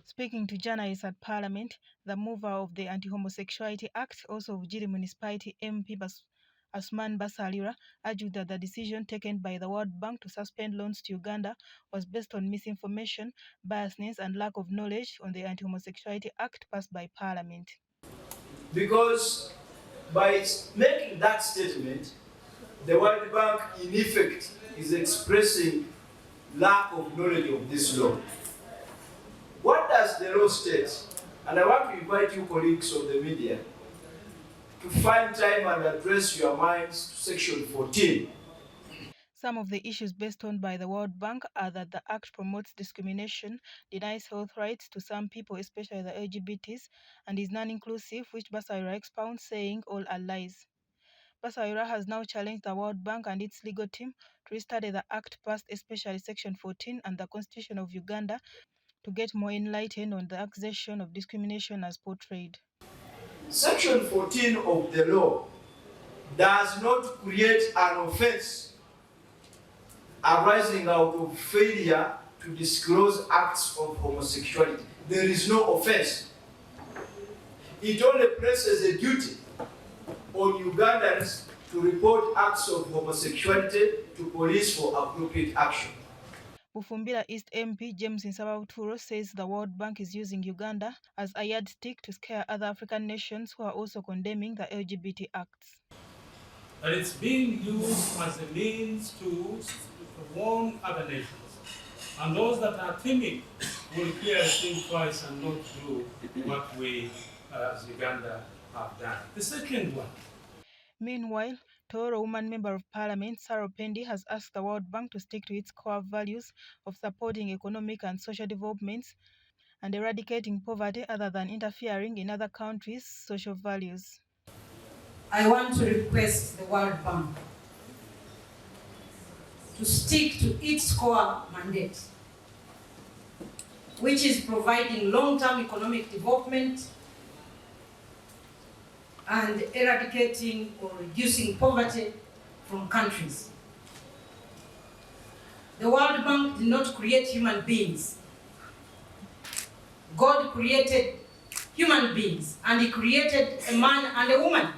Speaking to journalists at Parliament, the mover of the Anti-Homosexuality Act, also of Giri Municipality MP Asman Basalira, argued that the decision taken by the World Bank to suspend loans to Uganda was based on misinformation, biasness and lack of knowledge on the Anti-Homosexuality Act passed by Parliament. Because by making that statement, the World Bank in effect is expressing lack of knowledge of this law. What does the law state? And I want to invite you colleagues of the media to find time and address your minds to section 14. Some of the issues based on by the World Bank are that the Act promotes discrimination, denies health rights to some people, especially the LGBTs, and is non-inclusive, which Basalira expounds, saying all are lies. Basalira has now challenged the World Bank and its legal team to restudy the Act passed, especially Section 14 and the Constitution of Uganda, to get more enlightened on the accusation of discrimination as portrayed. Section 14 of the law does not create an offense arising out of failure to disclose acts of homosexuality. There is no offense. It only places a duty on Ugandans to report acts of homosexuality to police for appropriate action. Bufumbira East MP James Nsabawuturo says the World Bank is using Uganda as a yardstick to scare other African nations who are also condemning the LGBT acts. That it's being used as a means to warn other nations. And those that are timid will clearly think twice and not do what we as Uganda have done. The second one. Meanwhile, Toro woman member of parliament Sarah Pendi has asked the World Bank to stick to its core values of supporting economic and social developments and eradicating poverty other than interfering in other countries' social values. I want to request the World Bank to stick to its core mandate, which is providing long-term economic development and eradicating or reducing poverty from countries. The World Bank did not create human beings. God created human beings, and He created a man and a woman.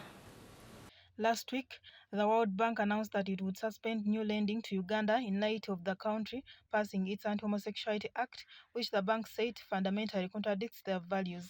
Last week, the World Bank announced that it would suspend new lending to Uganda in light of the country passing its Anti-Homosexuality Act, which the bank said fundamentally contradicts their values.